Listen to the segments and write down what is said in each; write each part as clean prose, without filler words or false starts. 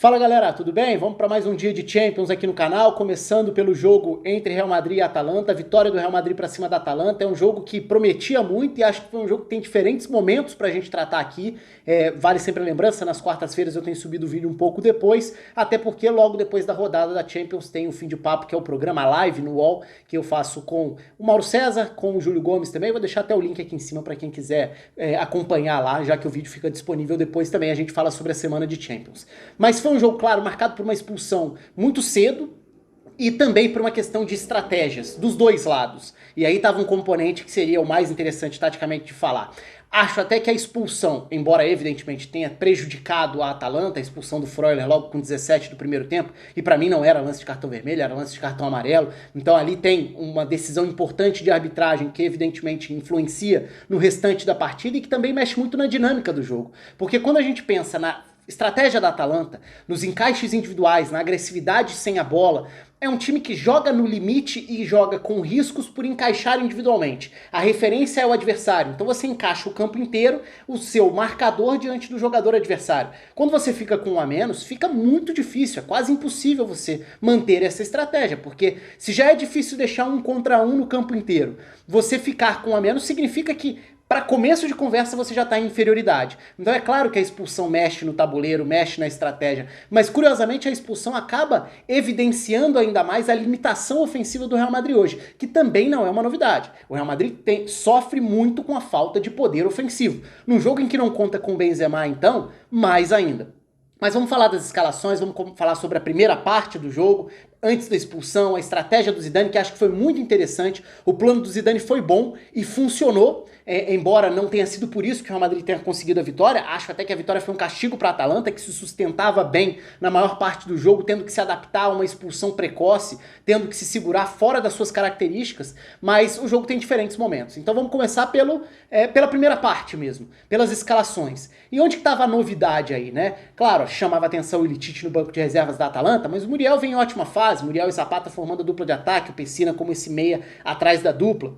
Fala galera, tudo bem? Vamos para mais um dia de Champions aqui no canal, começando pelo jogo entre Real Madrid e Atalanta, a vitória do Real Madrid para cima da Atalanta. É um jogo que prometia muito e acho que foi um jogo que tem diferentes momentos para a gente tratar aqui. Vale sempre a lembrança, nas quartas-feiras eu tenho subido o vídeo um pouco depois, até porque logo depois da rodada da Champions tem o Fim de Papo, que é o programa live no UOL, que eu faço com o Mauro César, com o Júlio Gomes também. Vou deixar até o link aqui em cima para quem quiser acompanhar lá, já que o vídeo fica disponível depois também. A gente fala sobre a semana de Champions. Mas foi um jogo, claro, marcado por uma expulsão muito cedo e também por uma questão de estratégias dos dois lados. E aí tava um componente que seria o mais interessante taticamente de falar. Acho até que a expulsão, embora evidentemente tenha prejudicado a Atalanta, a expulsão do Freuler logo com 17 do primeiro tempo, e pra mim não era lance de cartão vermelho, era lance de cartão amarelo, então ali tem uma decisão importante de arbitragem que evidentemente influencia no restante da partida e que também mexe muito na dinâmica do jogo. Porque quando a gente pensa na estratégia da Atalanta, nos encaixes individuais, na agressividade sem a bola, é um time que joga no limite e joga com riscos por encaixar individualmente. A referência é o adversário, então você encaixa o campo inteiro, o seu marcador diante do jogador adversário. Quando você fica com um a menos, fica muito difícil, é quase impossível você manter essa estratégia, porque se já é difícil deixar um contra um no campo inteiro, você ficar com um a menos significa que para começo de conversa você já está em inferioridade. Então é claro que a expulsão mexe no tabuleiro, mexe na estratégia, mas curiosamente a expulsão acaba evidenciando ainda mais a limitação ofensiva do Real Madrid hoje, que também não é uma novidade. O Real Madrid sofre muito com a falta de poder ofensivo. Num jogo em que não conta com o Benzema, então, mais ainda. Mas vamos falar das escalações, vamos falar sobre a primeira parte do jogo, antes da expulsão, a estratégia do Zidane, que acho que foi muito interessante. O plano do Zidane foi bom e funcionou, embora não tenha sido por isso que o Real Madrid tenha conseguido a vitória. Acho até que a vitória foi um castigo para a Atalanta, que se sustentava bem na maior parte do jogo, tendo que se adaptar a uma expulsão precoce, tendo que se segurar fora das suas características, mas o jogo tem diferentes momentos. Então vamos começar pela primeira parte mesmo, pelas escalações. E onde que estava a novidade aí, né? Claro, chamava atenção o Ilicic no banco de reservas da Atalanta, mas o Muriel vem em ótima fase, Muriel e Zapata formando a dupla de ataque, o Pessina como esse meia atrás da dupla.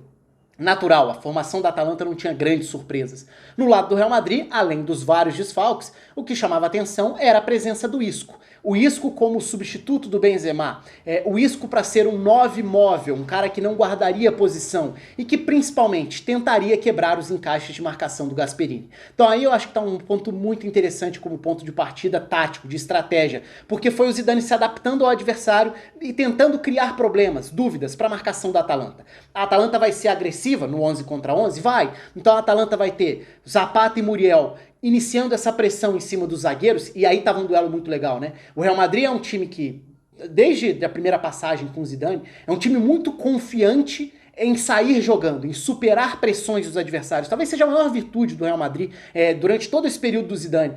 Natural, a formação da Atalanta não tinha grandes surpresas. No lado do Real Madrid, além dos vários desfalques, o que chamava atenção era a presença do Isco. O Isco como substituto do Benzema, o Isco para ser um 9 móvel, um cara que não guardaria posição e que principalmente tentaria quebrar os encaixes de marcação do Gasperini. Então aí eu acho que está um ponto muito interessante como ponto de partida tático, de estratégia, porque foi o Zidane se adaptando ao adversário e tentando criar problemas, dúvidas para a marcação da Atalanta. A Atalanta vai ser agressiva no 11 contra 11? Vai. Então a Atalanta vai ter Zapata e Muriel iniciando essa pressão em cima dos zagueiros, e aí tava um duelo muito legal, né? O Real Madrid é um time que, desde a primeira passagem com o Zidane, é um time muito confiante em sair jogando, em superar pressões dos adversários. Talvez seja a maior virtude do Real Madrid durante todo esse período do Zidane.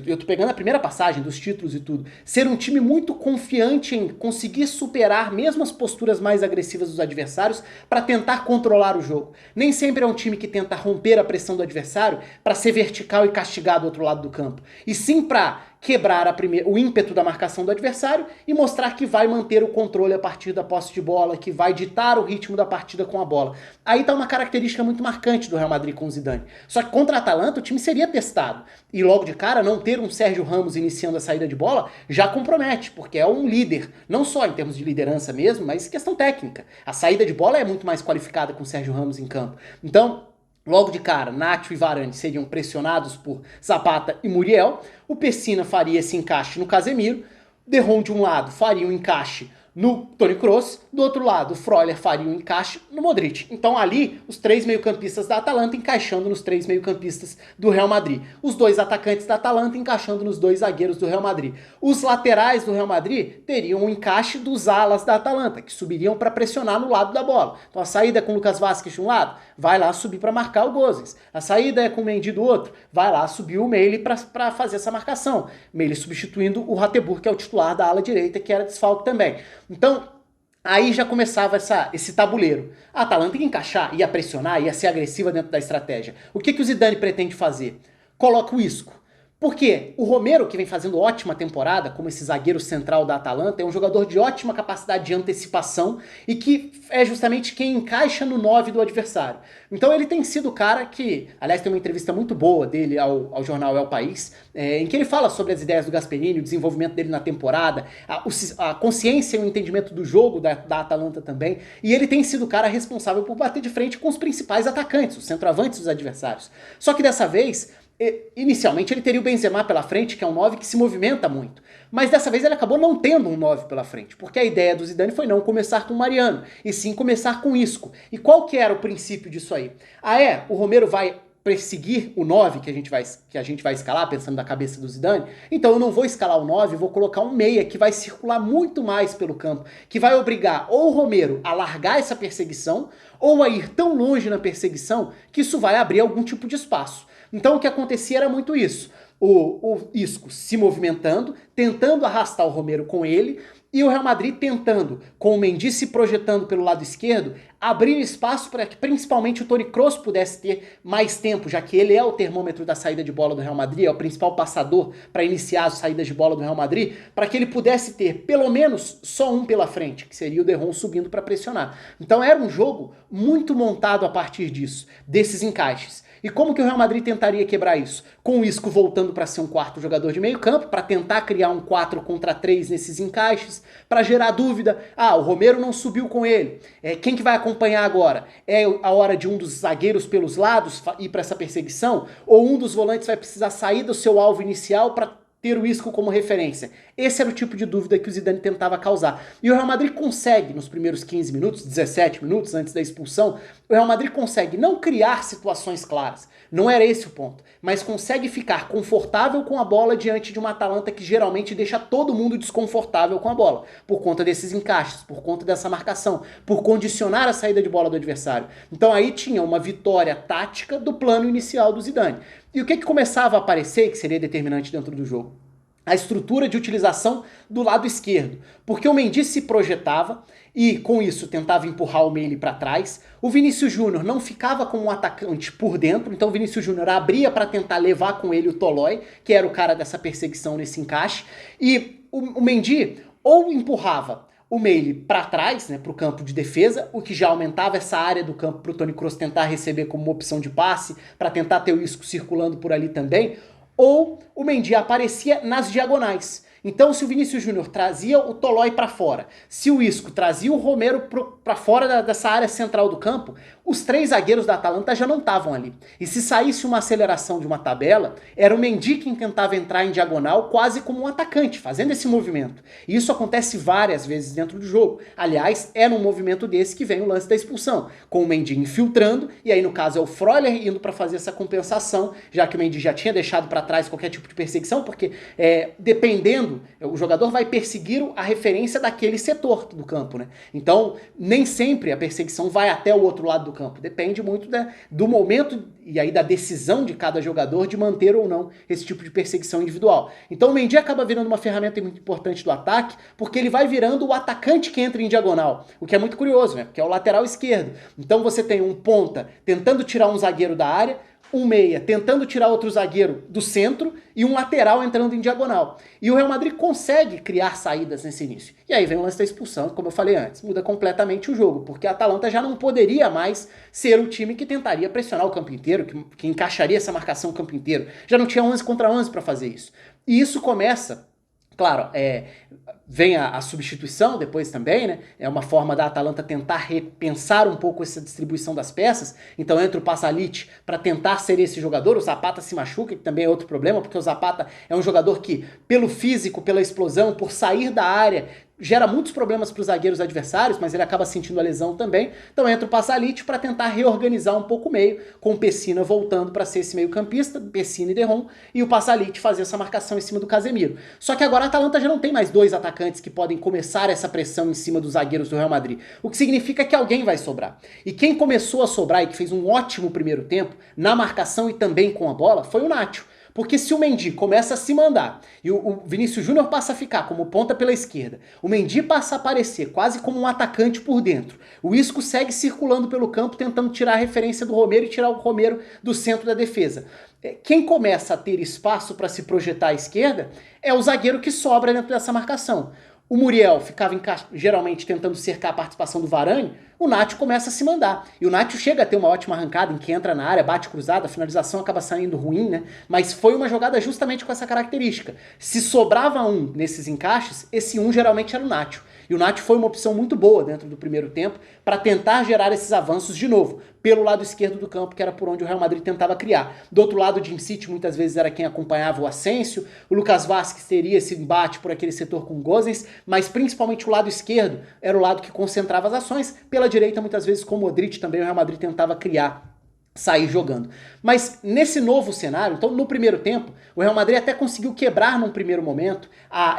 Eu tô pegando a primeira passagem dos títulos e tudo. Ser um time muito confiante em conseguir superar mesmo as posturas mais agressivas dos adversários para tentar controlar o jogo. Nem sempre é um time que tenta romper a pressão do adversário para ser vertical e castigar do outro lado do campo. E sim para quebrar o ímpeto da marcação do adversário e mostrar que vai manter o controle a partir da posse de bola, que vai ditar o ritmo da partida com a bola. Aí tá uma característica muito marcante do Real Madrid com o Zidane. Só que contra a Atalanta o time seria testado. E logo de cara não ter um Sérgio Ramos iniciando a saída de bola já compromete, porque é um líder, não só em termos de liderança mesmo, mas questão técnica. A saída de bola é muito mais qualificada com o Sérgio Ramos em campo. Então, logo de cara, Nacho e Varane seriam pressionados por Zapata e Muriel, o Pessina faria esse encaixe no Casemiro, De Jong de um lado faria um encaixe no Toni Kroos, do outro lado o Freuler faria um encaixe no Modric. Então ali, os três meio-campistas da Atalanta encaixando nos três meio-campistas do Real Madrid. Os dois atacantes da Atalanta encaixando nos dois zagueiros do Real Madrid. Os laterais do Real Madrid teriam um encaixe dos alas da Atalanta, que subiriam para pressionar no lado da bola. Então a saída é com o Lucas Vazquez de um lado, vai lá subir para marcar o Gozens. A saída é com o Mendy do outro, vai lá subir o Meili para fazer essa marcação. Meili substituindo o Hateboer, que é o titular da ala direita, que era desfalque também. Então, aí já começava esse tabuleiro. A Atalanta ia encaixar, ia pressionar, ia ser agressiva dentro da estratégia. O que o Zidane pretende fazer? Coloca o Isco. Porque o Romero, que vem fazendo ótima temporada, como esse zagueiro central da Atalanta, é um jogador de ótima capacidade de antecipação e que é justamente quem encaixa no 9 do adversário. Então ele tem sido o cara que, aliás, tem uma entrevista muito boa dele ao jornal El País, em que ele fala sobre as ideias do Gasperini, o desenvolvimento dele na temporada, a consciência e o entendimento do jogo da Atalanta também, e ele tem sido o cara responsável por bater de frente com os principais atacantes, os centroavantes dos adversários. Só que dessa vez, inicialmente ele teria o Benzema pela frente, que é um 9 que se movimenta muito. Mas dessa vez ele acabou não tendo um 9 pela frente, porque a ideia do Zidane foi não começar com o Mariano, e sim começar com o Isco. E qual que era o princípio disso aí? O Romero vai perseguir o 9 que a gente vai escalar, pensando na cabeça do Zidane, então eu não vou escalar o 9, vou colocar um meia que vai circular muito mais pelo campo, que vai obrigar ou o Romero a largar essa perseguição, ou a ir tão longe na perseguição que isso vai abrir algum tipo de espaço. Então o que acontecia era muito isso. O Isco se movimentando, tentando arrastar o Romero com ele, e o Real Madrid tentando, com o Mendy se projetando pelo lado esquerdo, abrir espaço para que principalmente o Toni Kroos pudesse ter mais tempo, já que ele é o termômetro da saída de bola do Real Madrid, é o principal passador para iniciar as saídas de bola do Real Madrid, para que ele pudesse ter pelo menos só um pela frente, que seria o De Jong subindo para pressionar. Então era um jogo muito montado a partir disso, desses encaixes. E como que o Real Madrid tentaria quebrar isso? Com o Isco voltando para ser um quarto jogador de meio campo, para tentar criar um 4 contra 3 nesses encaixes, para gerar dúvida. O Romero não subiu com ele. Quem que vai acompanhar agora? É a hora de um dos zagueiros pelos lados ir para essa perseguição? Ou um dos volantes vai precisar sair do seu alvo inicial para ter o Isco como referência? Esse era o tipo de dúvida que o Zidane tentava causar. E o Real Madrid consegue, nos primeiros 15 minutos, 17 minutos antes da expulsão, o Real Madrid consegue não criar situações claras. Não era esse o ponto. Mas consegue ficar confortável com a bola diante de uma Atalanta que geralmente deixa todo mundo desconfortável com a bola. Por conta desses encaixes, por conta dessa marcação, por condicionar a saída de bola do adversário. Então aí tinha uma vitória tática do plano inicial do Zidane. E o que começava a aparecer, que seria determinante dentro do jogo? A estrutura de utilização do lado esquerdo, porque o Mendy se projetava e com isso tentava empurrar o Meili para trás, o Vinícius Júnior não ficava como um atacante por dentro, então o Vinícius Júnior abria para tentar levar com ele o Tolói, que era o cara dessa perseguição nesse encaixe, e o Mendy ou empurrava o Meili para trás, né, para o campo de defesa, o que já aumentava essa área do campo para o Toni Kroos tentar receber como uma opção de passe, para tentar ter o Isco circulando por ali também, ou o Mendy aparecia nas diagonais. Então, se o Vinícius Júnior trazia o Tolói para fora, se o Isco trazia o Romero para fora dessa área central do campo, os três zagueiros da Atalanta já não estavam ali. E se saísse uma aceleração de uma tabela, era o Mendy quem tentava entrar em diagonal quase como um atacante, fazendo esse movimento. E isso acontece várias vezes dentro do jogo. Aliás, é num movimento desse que vem o lance da expulsão, com o Mendy infiltrando, e aí no caso é o Freuler indo para fazer essa compensação, já que o Mendy já tinha deixado para trás qualquer tipo de perseguição, porque dependendo, o jogador vai perseguir a referência daquele setor do campo, né? Então, nem sempre a perseguição vai até o outro lado do campo. Depende muito do momento e aí da decisão de cada jogador de manter ou não esse tipo de perseguição individual. Então o Mendy acaba virando uma ferramenta muito importante do ataque, porque ele vai virando o atacante que entra em diagonal, o que é muito curioso, né? Porque é o lateral esquerdo. Então você tem um ponta tentando tirar um zagueiro da área, um meia tentando tirar outro zagueiro do centro e um lateral entrando em diagonal. E o Real Madrid consegue criar saídas nesse início. E aí vem o lance da expulsão, como eu falei antes, muda completamente o jogo, porque a Atalanta já não poderia mais ser o time que tentaria pressionar o campo inteiro, que encaixaria essa marcação o campo inteiro. Já não tinha 11 contra 11 para fazer isso. E isso começa, claro, vem a substituição depois também, né? É uma forma da Atalanta tentar repensar um pouco essa distribuição das peças. Então entra o Pasalic para tentar ser esse jogador. O Zapata se machuca, que também é outro problema, porque o Zapata é um jogador que, pelo físico, pela explosão, por sair da área, gera muitos problemas para os zagueiros adversários, mas ele acaba sentindo a lesão também. Então entra o Pasalic para tentar reorganizar um pouco o meio, com o Pessina voltando para ser esse meio campista, Pessina e De Jong, e o Pasalic fazer essa marcação em cima do Casemiro. Só que agora a Atalanta já não tem mais dois atacantes que podem começar essa pressão em cima dos zagueiros do Real Madrid, o que significa que alguém vai sobrar. E quem começou a sobrar e que fez um ótimo primeiro tempo, na marcação e também com a bola, foi o Nacho. Porque se o Mendy começa a se mandar e o Vinícius Júnior passa a ficar como ponta pela esquerda, o Mendy passa a aparecer quase como um atacante por dentro, o Isco segue circulando pelo campo tentando tirar a referência do Romero e tirar o Romero do centro da defesa. Quem começa a ter espaço para se projetar à esquerda é o zagueiro que sobra dentro dessa marcação. O Muriel ficava geralmente tentando cercar a participação do Varane, o Nacho começa a se mandar. E o Nacho chega a ter uma ótima arrancada em que entra na área, bate cruzada, a finalização acaba saindo ruim, né? Mas foi uma jogada justamente com essa característica. Se sobrava um nesses encaixes, esse um geralmente era o Nacho. E o Nacho foi uma opção muito boa dentro do primeiro tempo para tentar gerar esses avanços de novo, pelo lado esquerdo do campo, que era por onde o Real Madrid tentava criar. Do outro lado, o Jim City muitas vezes era quem acompanhava o Asensio, o Lucas Vázquez teria esse embate por aquele setor com o Gosens, mas principalmente o lado esquerdo era o lado que concentrava as ações. Pela direita, muitas vezes com o Modric também o Real Madrid tentava criar, sair jogando. Mas nesse novo cenário, então no primeiro tempo, o Real Madrid até conseguiu quebrar num primeiro momento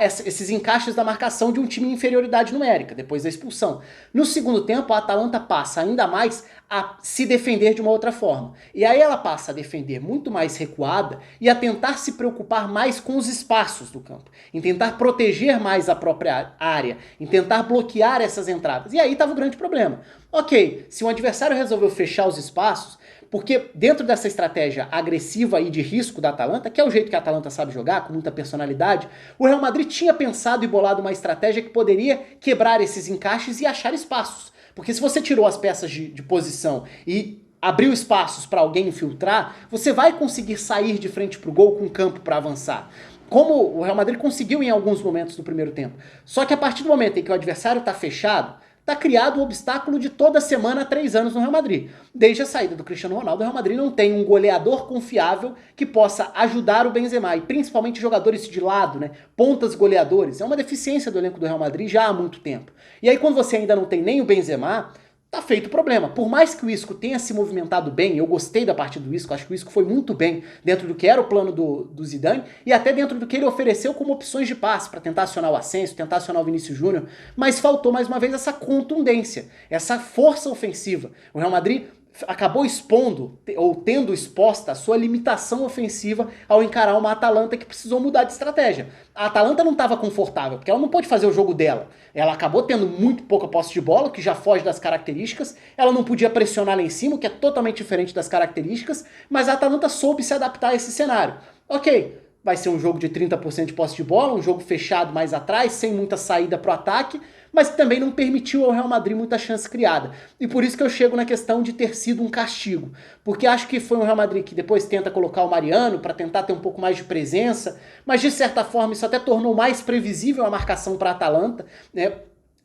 esses encaixes da marcação de um time em inferioridade numérica, depois da expulsão. No segundo tempo, a Atalanta passa ainda mais a se defender de uma outra forma. E aí ela passa a defender muito mais recuada e a tentar se preocupar mais com os espaços do campo, em tentar proteger mais a própria área, em tentar bloquear essas entradas. E aí estava o grande problema. Ok, se um adversário resolveu fechar os espaços, porque dentro dessa estratégia agressiva e de risco da Atalanta, que é o jeito que a Atalanta sabe jogar, com muita personalidade, o Real Madrid tinha pensado e bolado uma estratégia que poderia quebrar esses encaixes e achar espaços. Porque se você tirou as peças de posição e abriu espaços para alguém infiltrar, você vai conseguir sair de frente para o gol com campo para avançar. Como o Real Madrid conseguiu em alguns momentos do primeiro tempo. Só que a partir do momento em que o adversário está fechado, está criado o obstáculo de toda semana há 3 anos no Real Madrid. Desde a saída do Cristiano Ronaldo, o Real Madrid não tem um goleador confiável que possa ajudar o Benzema, e principalmente jogadores de lado, né? Pontas goleadores. É uma deficiência do elenco do Real Madrid já há muito tempo. E aí quando você ainda não tem nem o Benzema, tá feito o problema. Por mais que o Isco tenha se movimentado bem, eu gostei da partida do Isco, acho que o Isco foi muito bem dentro do que era o plano do Zidane e até dentro do que ele ofereceu como opções de passe para tentar acionar o Asensio, tentar acionar o Vinícius Júnior, mas faltou mais uma vez essa contundência, essa força ofensiva. O Real Madrid acabou expondo, ou tendo exposta, a sua limitação ofensiva ao encarar uma Atalanta que precisou mudar de estratégia. A Atalanta não estava confortável, porque ela não pôde fazer o jogo dela. Ela acabou tendo muito pouca posse de bola, o que já foge das características. Ela não podia pressionar lá em cima, o que é totalmente diferente das características, mas a Atalanta soube se adaptar a esse cenário. Ok, vai ser um jogo de 30% de posse de bola, um jogo fechado mais atrás, sem muita saída para o ataque, mas que também não permitiu ao Real Madrid muita chance criada. E por isso que eu chego na questão de ter sido um castigo. Porque acho que foi um Real Madrid que depois tenta colocar o Mariano para tentar ter um pouco mais de presença, mas de certa forma isso até tornou mais previsível a marcação para a Atalanta, né?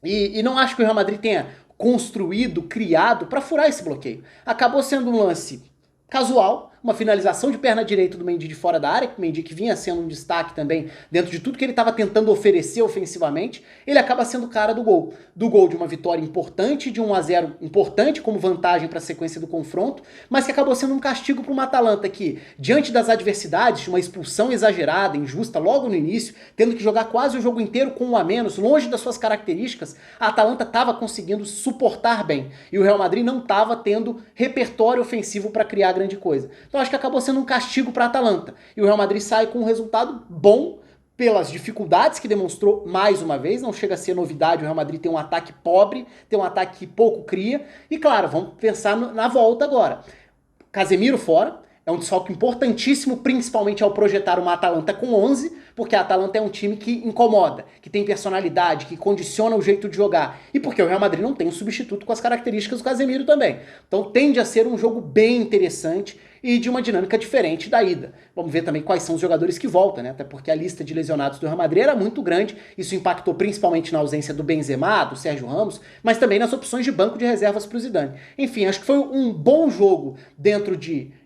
E não acho que o Real Madrid tenha construído, criado para furar esse bloqueio. Acabou sendo um lance casual, uma finalização de perna direita do Mendy de fora da área, que o Mendy que vinha sendo um destaque também dentro de tudo que ele estava tentando oferecer ofensivamente, ele acaba sendo o cara do gol. Do gol de uma vitória importante, de 1-0 importante como vantagem para a sequência do confronto, mas que acabou sendo um castigo para uma Atalanta que, diante das adversidades, de uma expulsão exagerada, injusta logo no início, tendo que jogar quase o jogo inteiro com um a menos, longe das suas características, a Atalanta estava conseguindo suportar bem. E o Real Madrid não estava tendo repertório ofensivo para criar grande coisa. Então acho que acabou sendo um castigo para a Atalanta. E o Real Madrid sai com um resultado bom pelas dificuldades que demonstrou mais uma vez. Não chega a ser novidade o Real Madrid ter um ataque pobre, ter um ataque que pouco cria. E claro, vamos pensar na volta agora. Casemiro fora. É um desfalque importantíssimo, principalmente ao projetar uma Atalanta com 11, porque a Atalanta é um time que incomoda, que tem personalidade, que condiciona o jeito de jogar. E porque o Real Madrid não tem um substituto com as características do Casemiro também. Então tende a ser um jogo bem interessante e de uma dinâmica diferente da ida. Vamos ver também quais são os jogadores que voltam, né? Até porque a lista de lesionados do Real Madrid era muito grande, isso impactou principalmente na ausência do Benzema, do Sérgio Ramos, mas também nas opções de banco de reservas para o Zidane. Enfim, acho que foi um bom jogo dentro de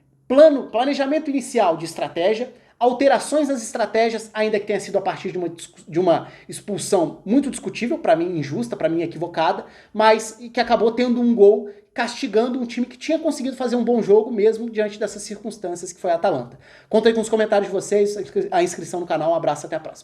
planejamento inicial de estratégia, alterações nas estratégias, ainda que tenha sido a partir de uma expulsão muito discutível, para mim injusta, para mim equivocada, mas que acabou tendo um gol castigando um time que tinha conseguido fazer um bom jogo mesmo diante dessas circunstâncias que foi a Atalanta. Conta aí com os comentários de vocês, a inscrição no canal, um abraço, até a próxima.